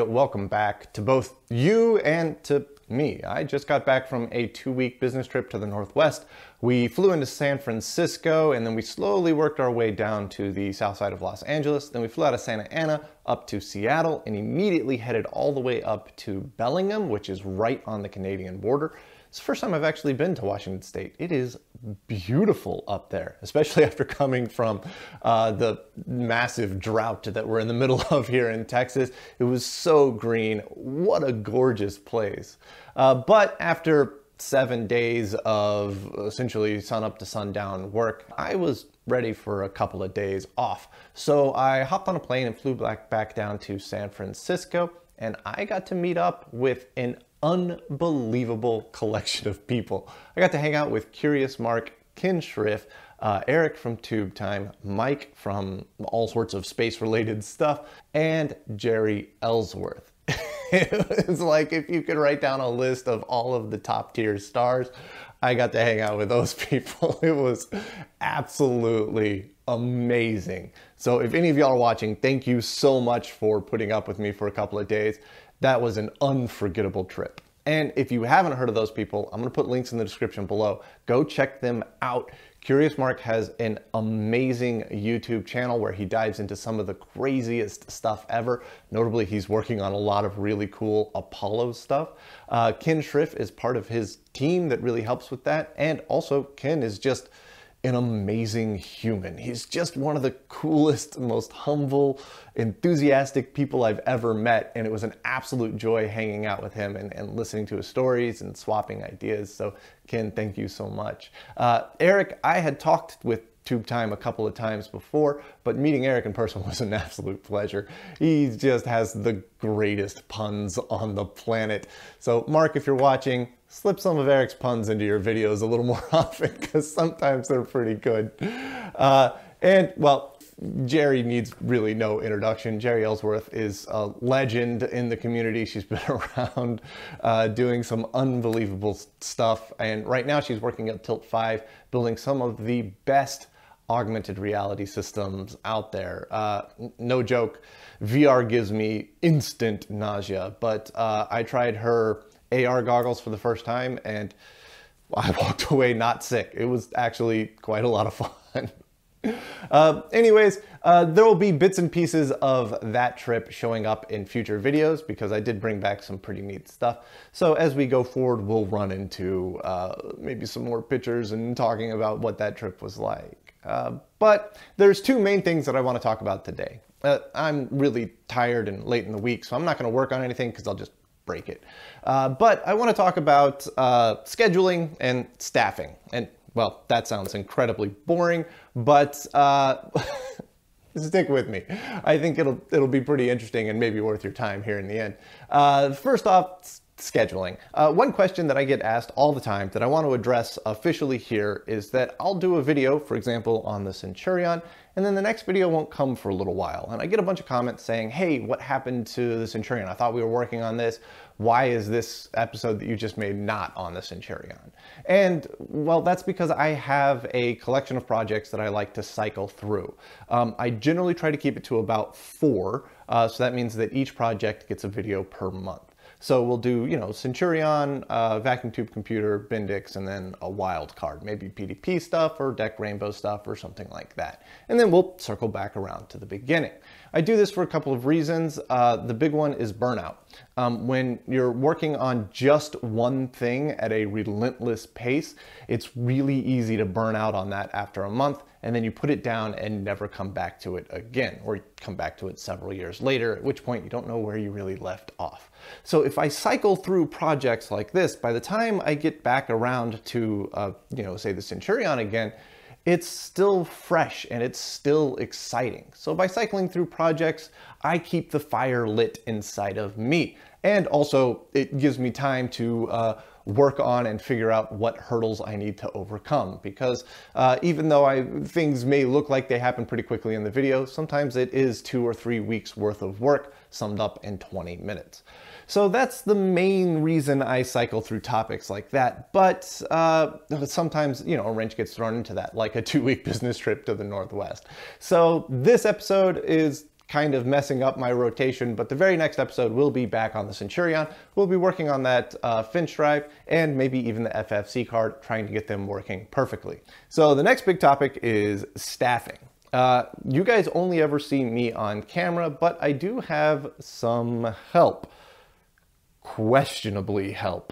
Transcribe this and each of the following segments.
and welcome back to both you and to me. I just got back from a 2-week business trip to the Northwest. We flew into San Francisco and then we slowly worked our way down to the south side of Los Angeles. Then we flew out of Santa Ana up to Seattle and immediately headed all the way up to Bellingham, which is right on the Canadian border. It's the first time I've actually been to Washington State. It is beautiful up there, especially after coming from the massive drought that we're in the middle of here in Texas. It was so green. What a gorgeous place. But after 7 days of essentially sun up to sundown work, I was ready for a couple of days off. So I hopped on a plane and flew back down to San Francisco, and I got to meet up with an unbelievable collection of people. I got to hang out with Curious Mark, Ken Schriff, Eric from Tube Time, Mike from all sorts of space-related stuff, and Jerry Ellsworth. It was like if you could write down a list of all of the top tier stars, I got to hang out with those people. It was absolutely amazing. So if any of y'all are watching, thank you so much for putting up with me for a couple of days. That was an unforgettable trip. And if you haven't heard of those people, I'm gonna put links in the description below. Go check them out. Curious Mark has an amazing YouTube channel where he dives into some of the craziest stuff ever. Notably, he's working on a lot of really cool Apollo stuff. Ken Schriff is part of his team that really helps with that. And also, Ken is just an amazing human. He's just one of the coolest, most humble, enthusiastic people I've ever met, and it was an absolute joy hanging out with him and listening to his stories and swapping ideas. So Ken, thank you so much. Eric, I had talked with Tube Time a couple of times before, but meeting Eric in person was an absolute pleasure. He just has the greatest puns on the planet. So Mark, if you're watching, slip some of Eric's puns into your videos a little more often because sometimes they're pretty good. And well, Jerry needs really no introduction. Jerry Ellsworth is a legend in the community. She's been around doing some unbelievable stuff. And right now she's working at Tilt 5, building some of the best augmented reality systems out there. No joke, VR gives me instant nausea, but I tried her AR goggles for the first time and I walked away not sick. It was actually quite a lot of fun. Anyways, there will be bits and pieces of that trip showing up in future videos because I did bring back some pretty neat stuff. So as we go forward, we'll run into maybe some more pictures and talking about what that trip was like. But there's two main things that I want to talk about today. I'm really tired and late in the week, so I'm not going to work on anything because I'll just break it. But I want to talk about scheduling and staffing. And well, that sounds incredibly boring, but stick with me. I think it'll be pretty interesting and maybe worth your time here in the end. First off, scheduling. One question that I get asked all the time that I want to address officially here is that I'll do a video, for example, on the Centurion, and then the next video won't come for a little while. And I get a bunch of comments saying, hey, what happened to the Centurion? I thought we were working on this. Why is this episode that you just made not on the Centurion? And well, that's because I have a collection of projects that I like to cycle through. I generally try to keep it to about 4. So that means that each project gets a video per month. So we'll do, Centurion, Vacuum Tube Computer, Bendix, and then a wild card, maybe PDP stuff or Deck Rainbow stuff or something like that. And then we'll circle back around to the beginning. I do this for a couple of reasons. The big one is burnout. When you're working on just one thing at a relentless pace, it's really easy to burn out on that after a month, and then you put it down and never come back to it again, or come back to it several years later, at which point you don't know where you really left off. So if I cycle through projects like this, by the time I get back around to, say the Centurion again, it's still fresh and it's still exciting. So by cycling through projects, I keep the fire lit inside of me. And also it gives me time to work on and figure out what hurdles I need to overcome. Because even though things may look like they happen pretty quickly in the video, sometimes it is 2 or 3 weeks worth of work summed up in 20 minutes. So that's the main reason I cycle through topics like that. But sometimes, a wrench gets thrown into that, like a 2-week business trip to the Northwest. So this episode is kind of messing up my rotation, but the very next episode we'll be back on the Centurion. We'll be working on that Finch drive and maybe even the FFC card, trying to get them working perfectly. So the next big topic is staffing. You guys only ever see me on camera, but I do have some help. Questionably help.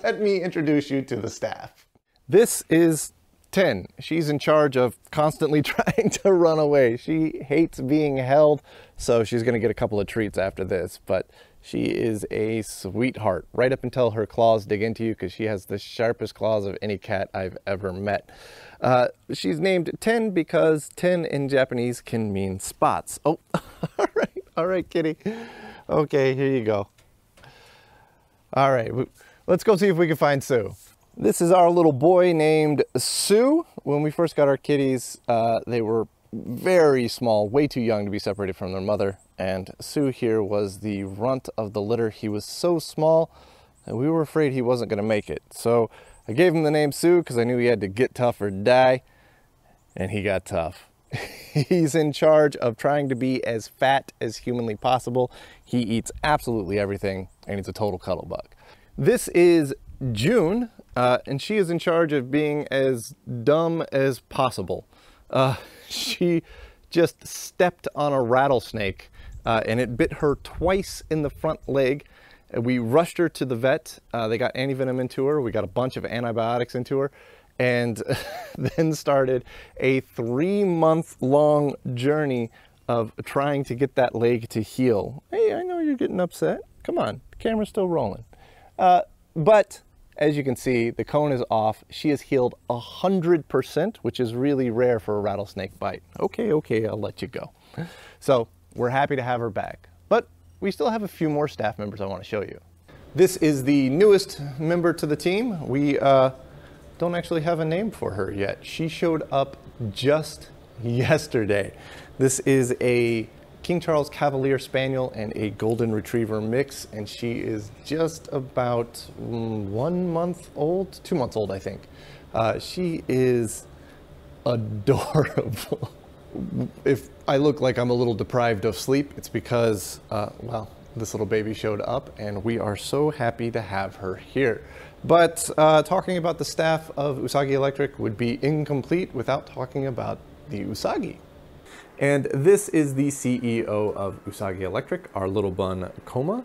Let me introduce you to the staff. This is 10. She's in charge of constantly trying to run away. She hates being held, so she's going to get a couple of treats after this, but she is a sweetheart right up until her claws dig into you, because she has the sharpest claws of any cat I've ever met. She's named 10 because 10 in Japanese can mean spots. Oh, all right, kitty. Okay, here you go. All right, let's go see if we can find Sue. This is our little boy named Sue. When we first got our kitties, they were very small, way too young to be separated from their mother. And Sue here was the runt of the litter. He was so small that we were afraid he wasn't going to make it. So I gave him the name Sue because I knew he had to get tough or die. And he got tough. He's in charge of trying to be as fat as humanly possible. He eats absolutely everything, and he's a total cuddle bug. This is June, and she is in charge of being as dumb as possible. She just stepped on a rattlesnake, and it bit her twice in the front leg. We rushed her to the vet. They got antivenom into her. We got a bunch of antibiotics into her, and then started a 3-month-long journey of trying to get that leg to heal. Hey, I know you're getting upset. Come on, the camera's still rolling. But as you can see, the cone is off. She has healed 100%, which is really rare for a rattlesnake bite. Okay, I'll let you go. So we're happy to have her back, but we still have a few more staff members I want to show you. This is the newest member to the team. We don't actually have a name for her yet. She showed up just yesterday. This is a King Charles Cavalier Spaniel and a Golden Retriever mix, and she is just about 1 month old, 2 months old, I think. She is adorable. If I look like I'm a little deprived of sleep, it's because, well, this little baby showed up, and we are so happy to have her here. But talking about the staff of Usagi Electric would be incomplete without talking about the Usagi. And this is the CEO of Usagi Electric, our little bun, Koma.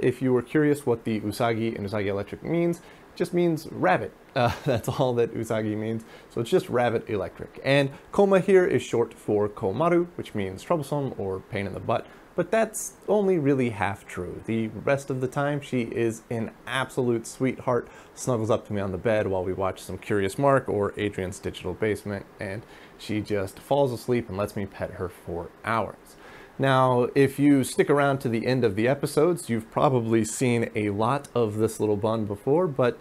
If you were curious what the Usagi in Usagi Electric means, it just means rabbit. That's all that Usagi means. So it's just rabbit electric. And Koma here is short for Komaru, which means troublesome or pain in the butt. But that's only really half true. The rest of the time, she is an absolute sweetheart, snuggles up to me on the bed while we watch some Curious Mark or Adrian's Digital Basement, and she just falls asleep and lets me pet her for hours. Now, if you stick around to the end of the episodes, you've probably seen a lot of this little bun before, but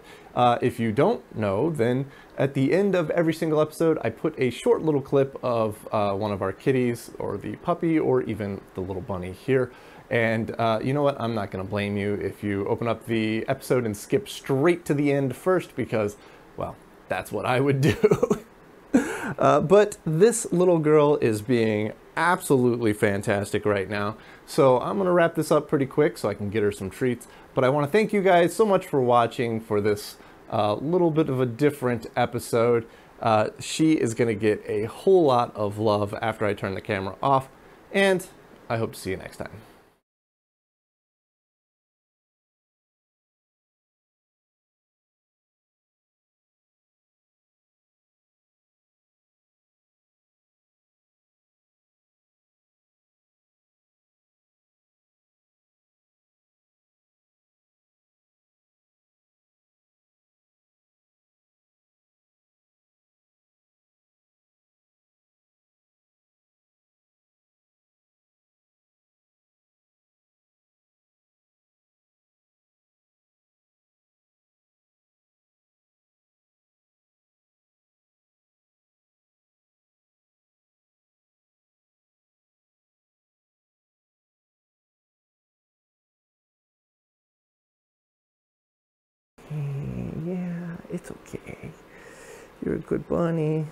if you don't know, then at the end of every single episode, I put a short little clip of one of our kitties, or the puppy, or even the little bunny here. And you know what? I'm not going to blame you if you open up the episode and skip straight to the end first, because, well, that's what I would do. But this little girl is being absolutely fantastic right now. So I'm going to wrap this up pretty quick so I can get her some treats. But I want to thank you guys so much for watching for this little bit of a different episode. She is going to get a whole lot of love after I turn the camera off. And I hope to see you next time. Yeah, it's okay. You're a good bunny.